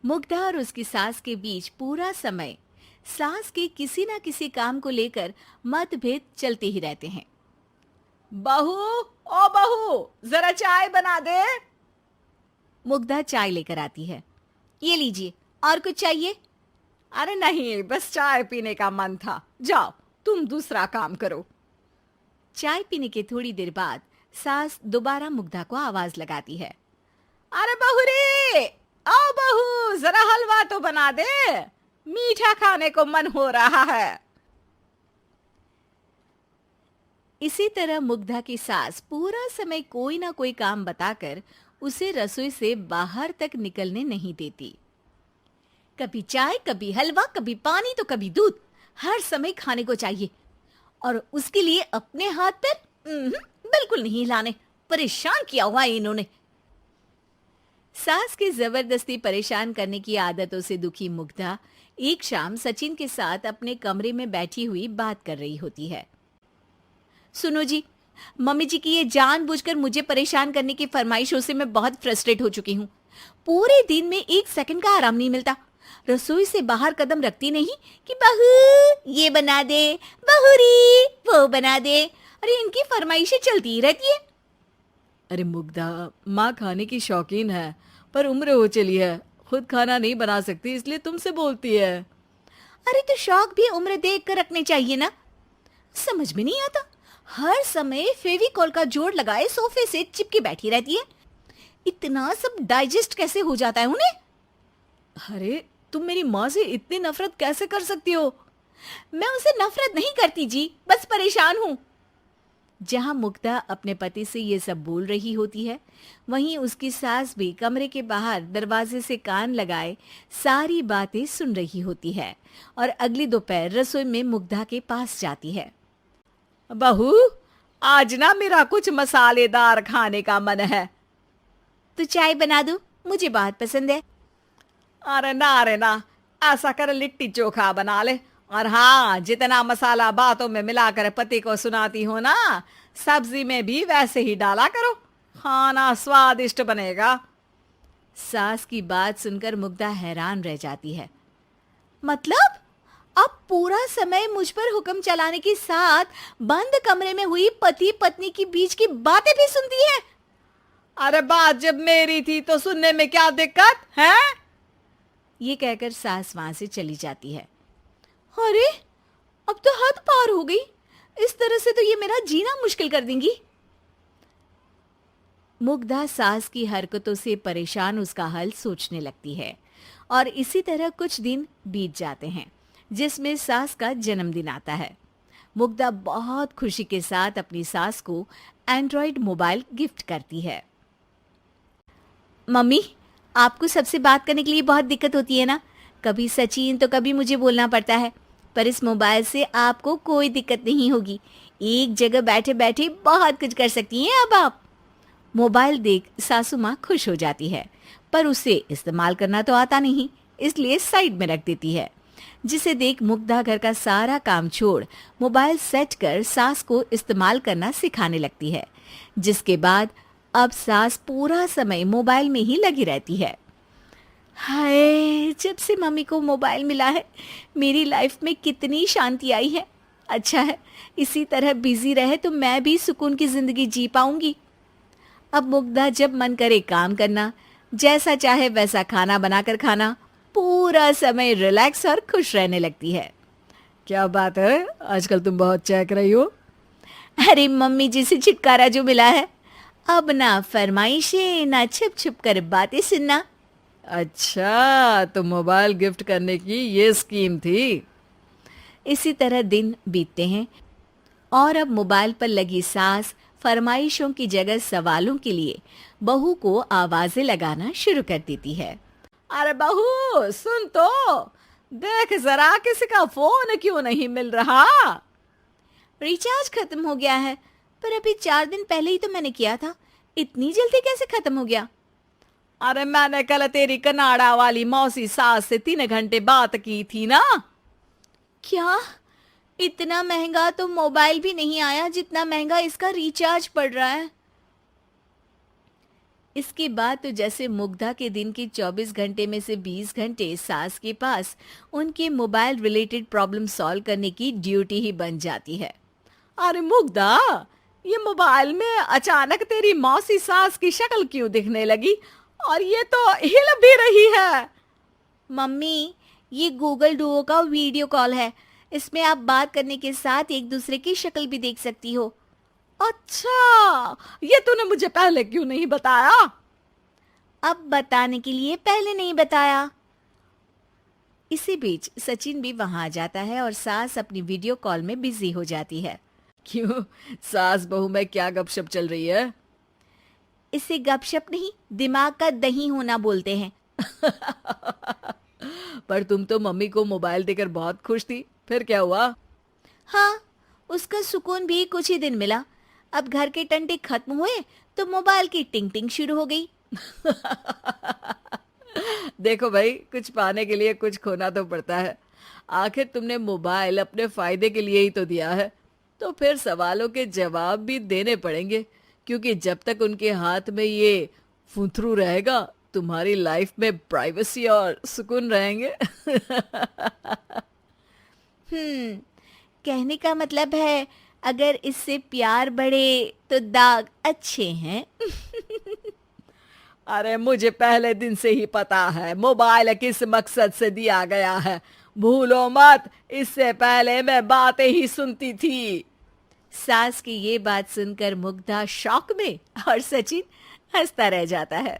मुग्धा और उसकी सास के बीच पूरा समय सास के किसी ना किसी काम को लेकर मतभेद चलते ही रहते हैं। बहू, ओ बहू, जरा चाय बना दे। मुग्धा चाय लेकर आती है। ये लीजिए, और कुछ चाहिए? अरे नहीं, बस चाय पीने का मन था। जाओ, तुम दूसरा काम करो। चाय पीने के थोड़ी देर बाद सास दोबारा मुग्धा को आवाज लगाती है। अरे बहू रे, आओ बहू, जरा हलवा तो बना दे, मीठा खाने को मन हो रहा है। इसी तरह मुग्धा की सास पूरा समय कोई ना कोई काम बताकर उसे रसोई से बाहर तक निकलने नहीं देती। कभी चाय, कभी हलवा, कभी पानी तो कभी दूध, हर समय खाने को चाहिए। और उसके लिए अपने हाथ पैर बिल्कुल नहीं हिलाने। परेशान किया हुआ है इन्होंने। सास की जबरदस्ती परेशान करने की आदतों से दुखी मुग्धा एक शाम सचिन के साथ अपने कमरे में बैठी हुई बात कर रही होती है। सुनो जी, मम्मी जी की ये जानबूझकर मुझे परेशान करने की फरमाइशों से मैं बहुत फ्रस्ट्रेट हो चुकी हूँ। पूरे दिन में एक सेकंड का आराम नहीं मिलता। रसोई से बाहर कदम रखती नहीं कि बहू ये बना दे, बहू री वो बना दे। अरे इनकी फरमाइशें चलती ही रहती है। अरे मुग्धा, माँ खाने की शौकीन है, पर उम्र हो चली है, खुद खाना नहीं बना सकती, इसलिए तुमसे बोलती है। अरे तो शौक भी उम्र देख कर रखने चाहिए ना। समझ में नहीं आता, हर समय फेविकॉल का जोड़ लगाए सोफे से चिपके बैठी रहती है। इतना सब डाइजेस्ट कैसे हो जाता है उन्हें? अरे तुम मेरी माँ से इतनी नफरत कैसे कर सकती हो? मैं उसे नफरत नहीं करती जी, बस परेशान हूँ। जहां मुग्धा अपने पति से ये सब बोल रही होती है, वहीं उसकी सास भी कमरे के बाहर दरवाजे से कान लगाए सारी बातें सुन रही होती है और अगली दोपहर रसोई में मुग्धा के पास जाती है। बहू, आज ना मेरा कुछ मसालेदार खाने का मन है। तो चाय बना दूं? मुझे बहुत पसंद है। अरे ना, ऐसा कर लिट्टी चोखा बना ले। और हाँ, जितना मसाला बातों में मिलाकर पति को सुनाती हो ना, सब्जी में भी वैसे ही डाला करो, खाना स्वादिष्ट बनेगा। सास की बात सुनकर मुग्धा हैरान रह जाती है। मतलब अब पूरा समय मुझ पर हुक्म चलाने के साथ बंद कमरे में हुई पति पत्नी की बीच की बातें भी सुनती है? अरे बात जब मेरी थी तो सुनने में क्या दिक्कत है? ये कहकर सास वहां से चली जाती है। अरे अब तो हद पार हो गई। इस तरह से तो ये मेरा जीना मुश्किल कर देंगी। मुग्धा सास की हरकतों से परेशान उसका हल सोचने लगती है और इसी तरह कुछ दिन बीत जाते हैं, जिसमें सास का जन्मदिन आता है। मुग्धा बहुत खुशी के साथ अपनी सास को एंड्रॉइड मोबाइल गिफ्ट करती है। मम्मी, आपको सबसे बात करने के लिए बहुत दिक्कत होती है ना? कभी सचिन तो कभी मुझे बोलना पड़ता है, पर इस मोबाइल से आपको कोई दिक्कत नहीं होगी। एक जगह बैठे बैठे बहुत कुछ कर सकती हैं अब आप। मोबाइल देख सासू माँ खुश हो जाती है, पर उसे इस्तेमाल करना तो आता नहीं, इसलिए साइड में रख देती है। जिसे देख मुग्धा घर का सारा काम छोड़ मोबाइल सेट कर सास को इस्तेमाल करना सिखाने लगती है, जिसके बाद अब सास पूरा समय मोबाइल में ही लगी रहती है। हाय, जब से मम्मी को मोबाइल मिला है मेरी लाइफ में कितनी शांति आई है। अच्छा है, इसी तरह बिजी रहे तो मैं भी सुकून की जिंदगी जी पाऊंगी। अब मुग्धा जब मन करे काम करना, जैसा चाहे वैसा खाना बनाकर खाना, पूरा समय रिलैक्स और खुश रहने लगती है। क्या बात है, आजकल तुम बहुत चहक रही हो। अरे मम्मी जी से छुटकारा जो मिला है, अब ना फरमाइशें ना छुप छुप कर बातें सुनना। अच्छा, तो मोबाइल गिफ्ट करने की ये स्कीम थी। इसी तरह दिन बीतते हैं और अब मोबाइल पर लगी सास फरमाइशों की जगह सवालों के लिए बहू को आवाजें लगाना शुरू कर देती है। अरे बहू सुन तो, देख जरा किसी का फोन क्यों नहीं मिल रहा? रिचार्ज खत्म हो गया है, पर अभी 4 दिन पहले ही तो मैंने किया था। इतनी जल्दी कैसे खत्म हो गया? अरे मैंने कल तेरी कनाडा वाली मौसी सास से 3 घंटे बात की थी ना। क्या? इतना महंगा तो मोबाइल भी नहीं आया जितना महंगा इसका रिचार्ज पड़ रहा है। इसके बाद तो जैसे मुग्धा के दिन के 24 घंटे में से 20 घंटे सास के पास उनके मोबाइल रिलेटेड प्रॉब्लम सॉल्व करने की ड्यूटी ही बन जाती है। अरे मुग्धा, ये मोबाइल में अचानक तेरी मौसी सास की शक्ल क्यों दिखने लगी? और ये तो हिल भी रही है। मम्मी, ये गूगल डुओ का वीडियो कॉल है। इसमें आप बात करने के साथ एक दूसरे की शक्ल भी देख सकती हो। अच्छा, ये तूने मुझे पहले क्यों नहीं बताया? अब बताने के लिए पहले नहीं बताया। इसी बीच सचिन भी वहां आ जाता है और सास अपनी वीडियो कॉल में बिजी हो जाती है। क्यों, सास बहू में क्या गपशप चल रही है? इसे गपशप नहीं, दिमाग का दही होना बोलते हैं। पर तुम तो मम्मी को मोबाइल देकर बहुत खुश थी, फिर क्या हुआ? हाँ, उसका सुकून भी कुछ ही दिन मिला। अब घर के टंटे खत्म हुए तो मोबाइल की टिंग टिंग शुरू हो गई। देखो भाई, कुछ पाने के लिए कुछ खोना तो पड़ता है। आखिर तुमने मोबाइल अपने फायदे के लिए ही तो दिया है, तो फिर सवालों के जवाब भी देने पड़ेंगे, क्योंकि जब तक उनके हाथ में ये फुंथरू रहेगा, तुम्हारी लाइफ में प्राइवेसी और सुकून रहेंगे। कहने का मतलब है अगर इससे प्यार बढ़े तो दाग अच्छे हैं। अरे मुझे पहले दिन से ही पता है मोबाइल किस मकसद से दिया गया है। भूलो मत, इससे पहले मैं बातें ही सुनती थी। सास की ये बात सुनकर मुग्धा शॉक में और सचिन हंसता रह जाता है।